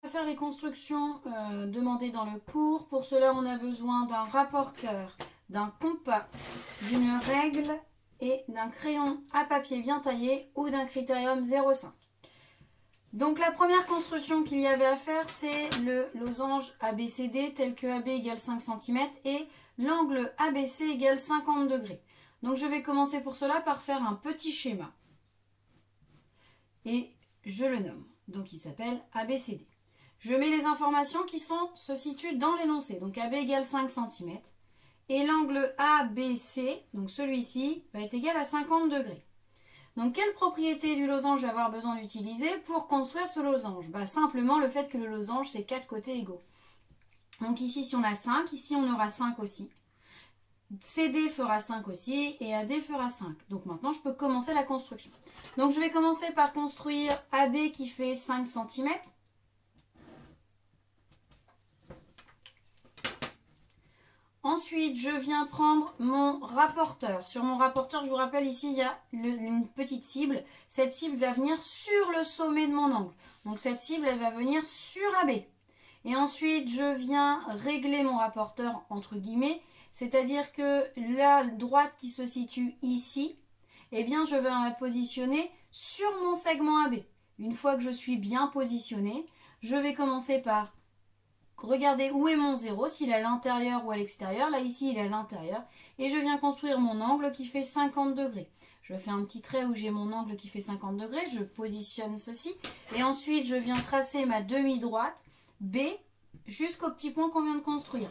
On va faire les constructions demandées dans le cours. Pour cela, on a besoin d'un rapporteur, d'un compas, d'une règle et d'un crayon à papier bien taillé ou d'un critérium 0,5. Donc la première construction qu'il y avait à faire, c'est le losange ABCD tel que AB égale 5 cm et l'angle ABC égale 50 degrés. Donc je vais commencer pour cela par faire un petit schéma. Et je le nomme. Donc il s'appelle ABCD. Je mets les informations qui se situent dans l'énoncé. Donc AB égale 5 cm. Et l'angle ABC, donc celui-ci, va être égal à 50 degrés. Donc quelle propriété du losange je vais avoir besoin d'utiliser pour construire ce losange? Simplement le fait que le losange, c'est 4 côtés égaux. Donc ici, si on a 5, ici on aura 5 aussi. CD fera 5 aussi et AD fera 5. Donc maintenant, je peux commencer la construction. Donc je vais commencer par construire AB qui fait 5 cm. Ensuite, je viens prendre mon rapporteur. Sur mon rapporteur, je vous rappelle, ici, il y a une petite cible. Cette cible va venir sur le sommet de mon angle. Donc cette cible, elle va venir sur AB. Et ensuite, je viens régler mon rapporteur, entre guillemets. C'est-à-dire que la droite qui se situe ici, eh bien, je vais la positionner sur mon segment AB. Une fois que je suis bien positionnée, je vais commencer par regarder où est mon 0, s'il est à l'intérieur ou à l'extérieur. Là, ici, il est à l'intérieur. Et je viens construire mon angle qui fait 50 degrés. Je fais un petit trait où j'ai mon angle qui fait 50 degrés. Je positionne ceci. Et ensuite, je viens tracer ma demi-droite B jusqu'au petit point qu'on vient de construire.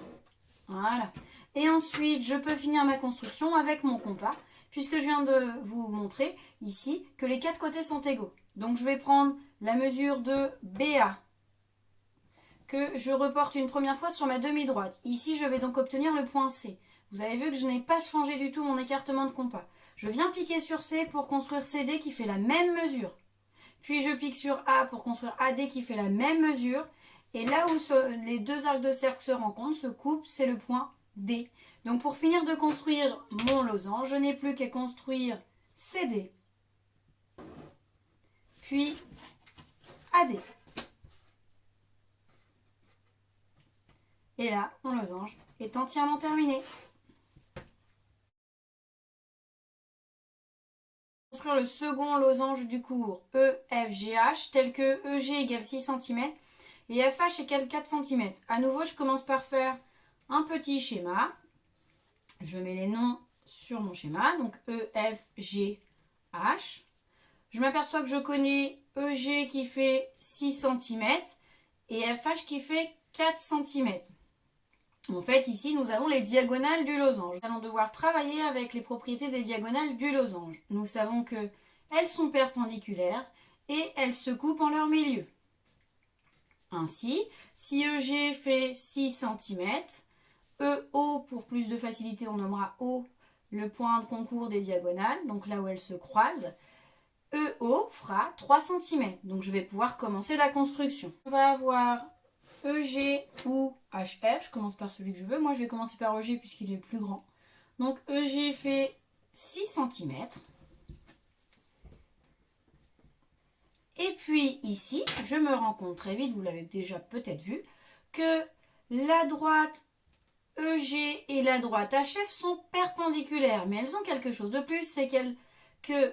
Voilà. Et ensuite, je peux finir ma construction avec mon compas, puisque je viens de vous montrer ici que les 4 côtés sont égaux. Donc, je vais prendre la mesure de BA, que je reporte une première fois sur ma demi-droite. Ici, je vais donc obtenir le point C. Vous avez vu que je n'ai pas changé du tout mon écartement de compas. Je viens piquer sur C pour construire CD qui fait la même mesure. Puis je pique sur A pour construire AD qui fait la même mesure. Et là où les deux arcs de cercle se rencontrent, se coupent, c'est le point D. Donc pour finir de construire mon losange, je n'ai plus qu'à construire CD, puis AD. Et là, mon losange est entièrement terminé. Construire le second losange du cours EFGH tel que EG égale 6 cm et FH égale 4 cm. À nouveau, je commence par faire un petit schéma. Je mets les noms sur mon schéma, donc EFGH. Je m'aperçois que je connais EG qui fait 6 cm et FH qui fait 4 cm. En fait, ici, nous avons les diagonales du losange. Nous allons devoir travailler avec les propriétés des diagonales du losange. Nous savons qu'elles sont perpendiculaires et elles se coupent en leur milieu. Ainsi, si EG fait 6 cm, EO, pour plus de facilité, on nommera O le point de concours des diagonales, donc là où elles se croisent. EO fera 3 cm, donc je vais pouvoir commencer la construction. On va avoir EG ou HF, je commence par celui que je veux. Moi, je vais commencer par EG puisqu'il est le plus grand. Donc, EG fait 6 cm. Et puis, ici, je me rends compte très vite, vous l'avez déjà peut-être vu, que la droite EG et la droite HF sont perpendiculaires. Mais elles ont quelque chose de plus, c'est que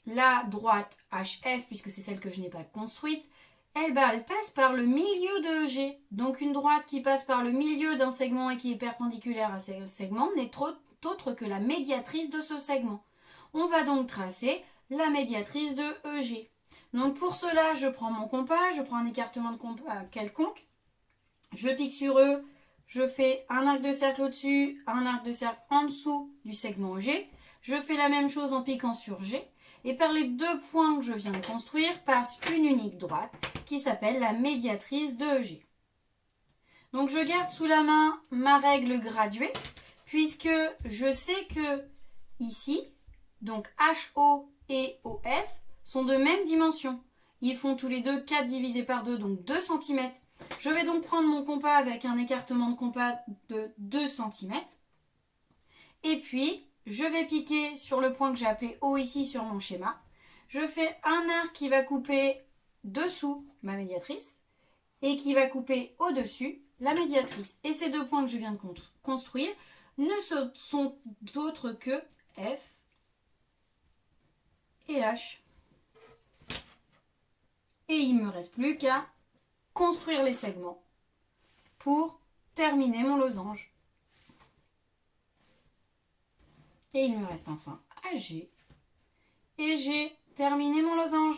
la droite HF, puisque c'est celle que je n'ai pas construite, elle passe par le milieu de EG. Donc une droite qui passe par le milieu d'un segment et qui est perpendiculaire à ce segment n'est autre que la médiatrice de ce segment. On va donc tracer la médiatrice de EG. Donc pour cela, je prends mon compas, je prends un écartement de compas quelconque, je pique sur E, je fais un arc de cercle au-dessus, un arc de cercle en dessous du segment EG. Je fais la même chose en piquant sur G. Et par les deux points que je viens de construire passe une unique droite qui s'appelle la médiatrice de EG. Donc je garde sous la main ma règle graduée puisque je sais que ici, donc HO et OF sont de même dimension. Ils font tous les deux 4 divisé par 2, donc 2 cm. Je vais donc prendre mon compas avec un écartement de compas de 2 cm. Et puis, je vais piquer sur le point que j'ai appelé O ici sur mon schéma. Je fais un arc qui va couper dessous ma médiatrice et qui va couper au-dessus la médiatrice. Et ces deux points que je viens de construire ne sont d'autres que F et H. Et il ne me reste plus qu'à construire les segments pour terminer mon losange. Et il me reste enfin AG. Et j'ai terminé mon losange.